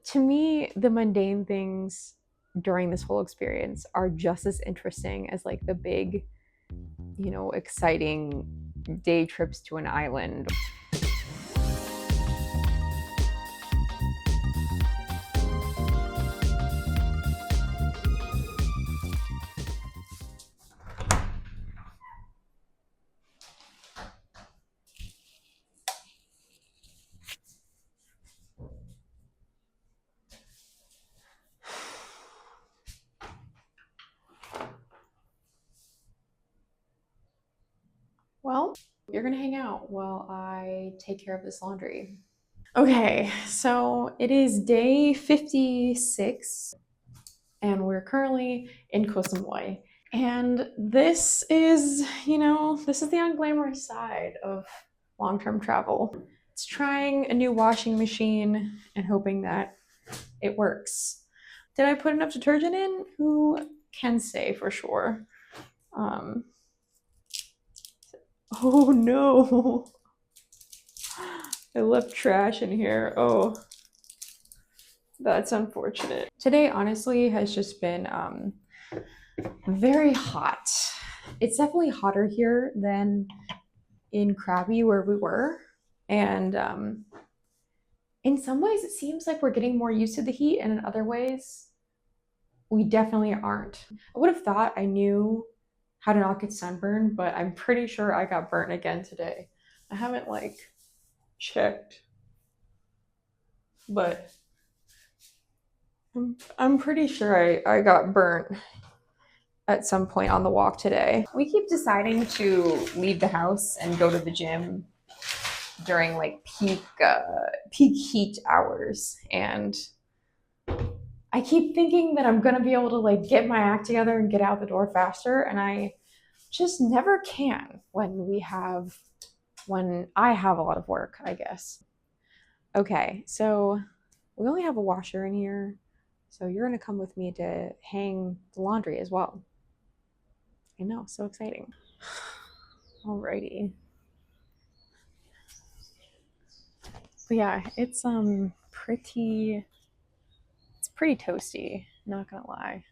To me, the mundane things during this whole experience are just as interesting as like the big, exciting day trips to an island. Well, you're gonna hang out while I take care of this laundry. Okay, so it is day 56, and we're currently in Koh Samui. And this is the unglamorous side of long-term travel. It's trying a new washing machine and hoping that it works. Did I put enough detergent in? Who can say for sure? Um, oh no. I left trash in here. Oh, that's unfortunate. Today, honestly, has just been very hot. It's definitely hotter here than in Krabi where we were. And in some ways, it seems like we're getting more used to the heat, and in other ways, we definitely aren't. I would have thought I knew how to not get sunburned, but I'm pretty sure I got burnt again today. I haven't checked, but I'm pretty sure I got burnt at some point on the walk today. We keep deciding to leave the house and go to the gym during peak heat hours, and I keep thinking that I'm gonna be able to get my act together and get out the door faster, and I just never can when I have a lot of work, I guess. Okay, so we only have a washer in here, so you're gonna come with me to hang the laundry as well. I know, so exciting. Alrighty. But yeah, it's pretty toasty, not gonna lie.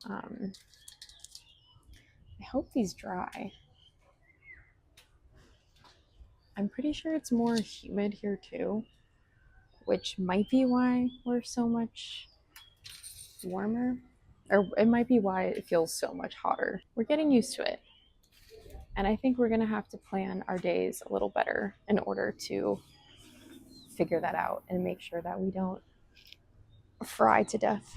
I hope these dry. I'm pretty sure it's more humid here too, which might be why we're so much warmer, or it might be why it feels so much hotter. We're getting used to it, and I think we're gonna have to plan our days a little better in order to figure that out and make sure that we don't fry to death.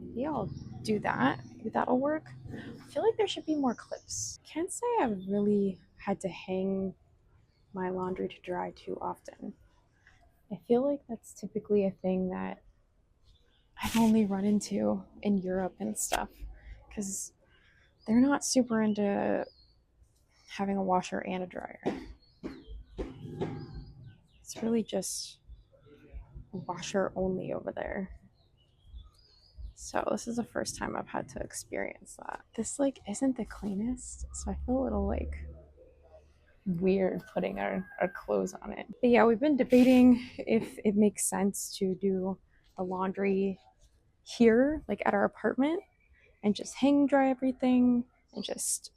Maybe I'll do that. Maybe that'll work. I feel like there should be more clips. Can't say I've really had to hang my laundry to dry too often. I feel like that's typically a thing that I've only run into in Europe and stuff, because they're not super into having a washer and a dryer. It's really just washer only over there. So this is the first time I've had to experience that. This isn't the cleanest, so I feel a little weird putting our clothes on it. But yeah, we've been debating if it makes sense to do the laundry here, at our apartment, and just hang dry everything and just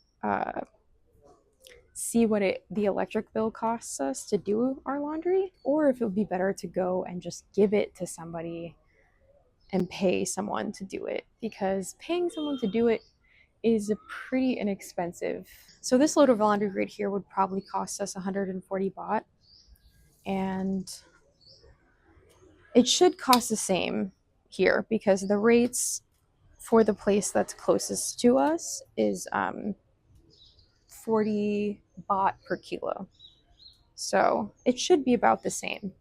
see what the electric bill costs us to do our laundry, or if it would be better to go and just give it to somebody and pay someone to do it, because paying someone to do it is pretty inexpensive. So this load of laundry right here would probably cost us 140 baht, and it should cost the same here because the rates for the place that's closest to us is 40 baht per kilo. So it should be about the same.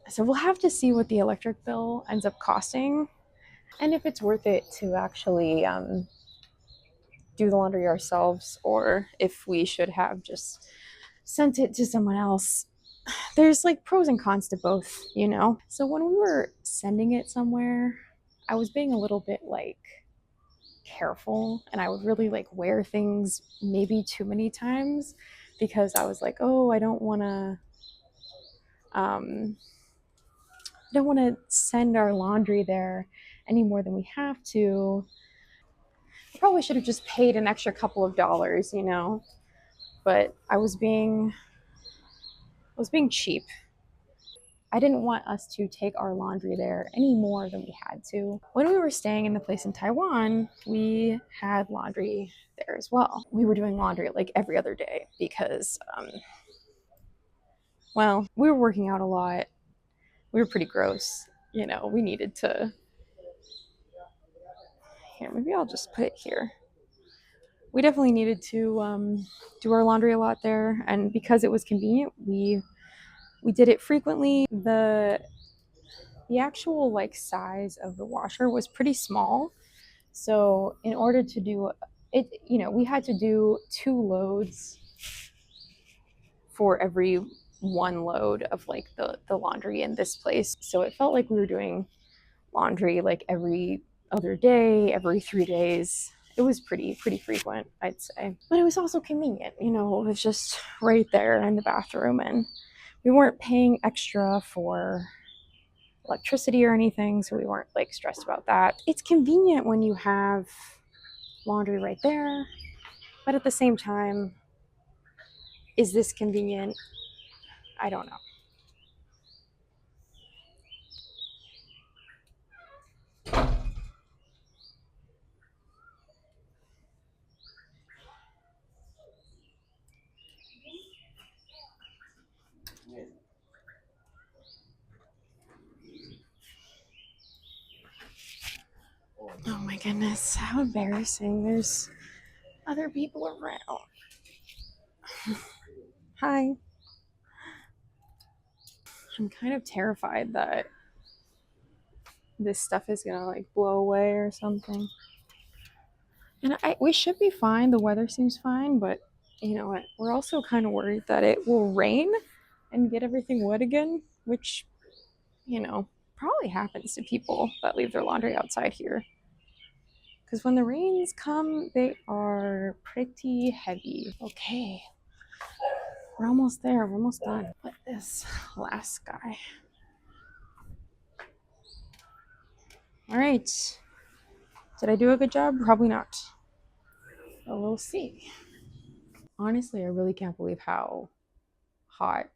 So we'll have to see what the electric bill ends up costing, and if it's worth it to actually do the laundry ourselves, or if we should have just sent it to someone else. There's pros and cons to both, you know? So when we were sending it somewhere, I was being a little bit careful, and I would really wear things maybe too many times, because I was oh, I don't want to Um, I don't want to send our laundry there any more than we have to. I probably should have just paid an extra couple of dollars, you know, but I was being cheap. I didn't want us to take our laundry there any more than we had to. When we were staying in the place in Taiwan, we had laundry there as well. We were doing laundry like every other day because, well, we were working out a lot. We were pretty gross. You know, we needed to. Here, maybe I'll just put it here. We definitely needed to do our laundry a lot there, and because it was convenient, we did it frequently. The actual like size of the washer was pretty small, so in order to do it, you know, we had to do 2 loads for every one load of like the laundry in this place. So it felt like we were doing laundry like every other day, every 3 days. It was pretty frequent, I'd say. But it was also convenient, you know, it was just right there in the bathroom, and we weren't paying extra for electricity or anything, so we weren't like stressed about that. It's convenient when you have laundry right there, but at the same time, is this convenient? I don't know. Oh my goodness, how embarrassing. There's other people around. Hi. I'm kind of terrified that this stuff is gonna like blow away or something. And we should be fine. The weather seems fine, but you know what? We're also kind of worried that it will rain and get everything wet again, which, you know, probably happens to people that leave their laundry outside here. Because when the rains come, they are pretty heavy. Okay, we're almost there. We're almost done. But this last guy. All right. Did I do a good job? Probably not. But we'll see. Honestly, I really can't believe how hot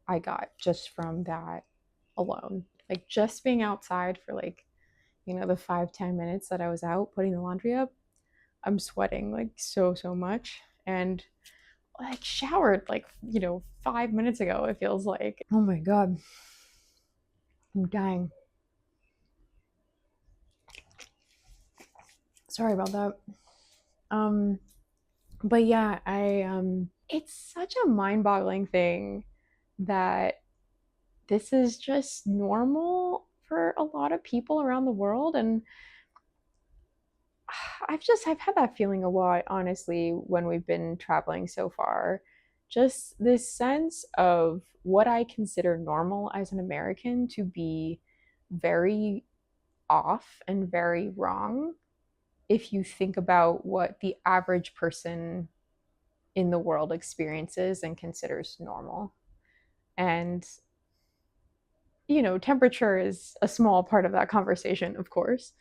I got just from that alone. Like just being outside for like, you know, the 5-10 minutes that I was out putting the laundry up, I'm sweating like so much. And like showered like, you know, 5 minutes ago, it feels like. Oh my God. I'm dying. Sorry about that. But yeah, it's such a mind-boggling thing that this is just normal for a lot of people around the world. And I've had that feeling a lot, honestly, when we've been traveling so far. Just this sense of what I consider normal as an American to be very off and very wrong if you think about what the average person in the world experiences and considers normal. And, you know, temperature is a small part of that conversation, of course.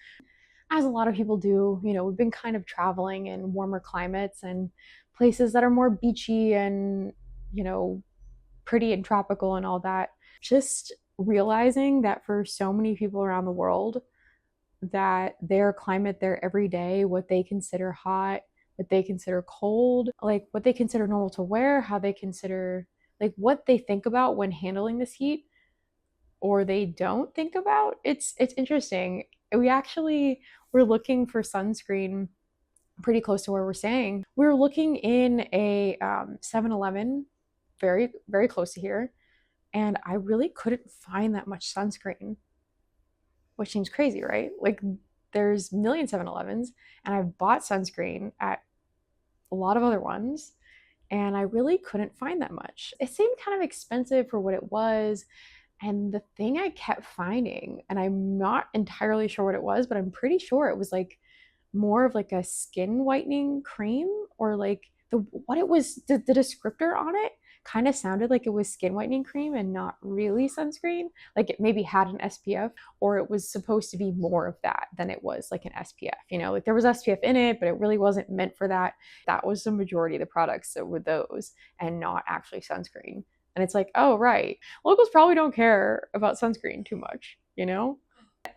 As a lot of people do, you know, we've been kind of traveling in warmer climates and places that are more beachy and, you know, pretty and tropical and all that. Just realizing that for so many people around the world, that their climate, their everyday, what they consider hot, what they consider cold, like what they consider normal to wear, how they consider, like what they think about when handling this heat or they don't think about. It's interesting. We actually were looking for sunscreen pretty close to where we're staying. We were looking in a 7-Eleven very close to here, and I really couldn't find that much sunscreen, which seems crazy, right? Like there's million 7-Elevens, and I've bought sunscreen at a lot of other ones, and I really couldn't find that much. It seemed kind of expensive for what it was. And the thing I kept finding, and I'm not entirely sure what it was, but I'm pretty sure it was like more of like a skin whitening cream, or like the what it was, the descriptor on it kind of sounded like it was skin whitening cream and not really sunscreen. Like it maybe had an SPF, or it was supposed to be more of that than it was like an SPF. Like there was SPF in it, but it really wasn't meant for that. That was the majority of the products that were those and not actually sunscreen. And it's like, oh, right. Locals probably don't care about sunscreen too much.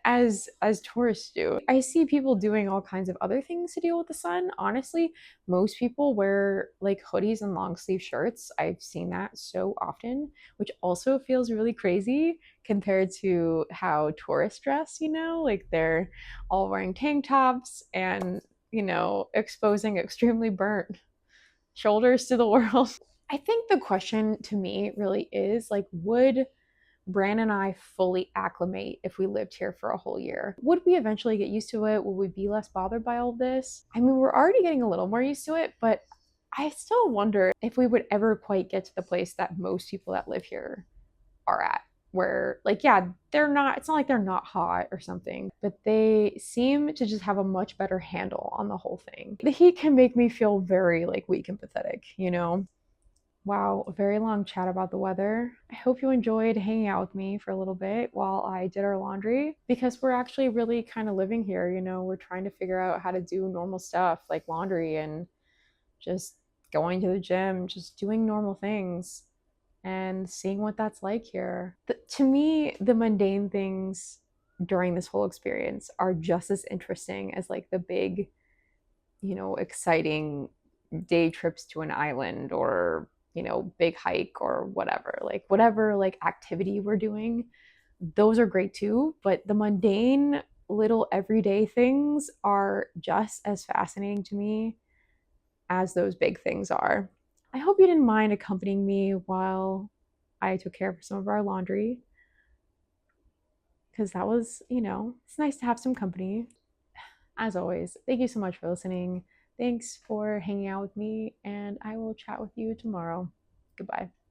As tourists do. I see people doing all kinds of other things to deal with the sun. Honestly, most people wear like hoodies and long sleeve shirts. I've seen that so often, which also feels really crazy compared to how tourists dress. Like they're all wearing tank tops and, exposing extremely burnt shoulders to the world. I think the question to me really is like, would Bran and I fully acclimate if we lived here for a whole year? Would we eventually get used to it? Would we be less bothered by all of this? I mean, we're already getting a little more used to it, but I still wonder if we would ever quite get to the place that most people that live here are at. Where, like, yeah, it's not like they're not hot or something, but they seem to just have a much better handle on the whole thing. The heat can make me feel very, like, weak and pathetic. Wow, a very long chat about the weather. I hope you enjoyed hanging out with me for a little bit while I did our laundry because we're actually really kind of living here. We're trying to figure out how to do normal stuff like laundry and just going to the gym, just doing normal things and seeing what that's like here. To me, the mundane things during this whole experience are just as interesting as like the big, exciting day trips to an island or big hike or whatever, like whatever like activity we're doing. Those are great too, but the mundane little everyday things are just as fascinating to me as those big things are. I hope you didn't mind accompanying me while I took care of some of our laundry because that was, it's nice to have some company. As always, thank you so much for listening. Thanks for hanging out with me, and I will chat with you tomorrow. Goodbye.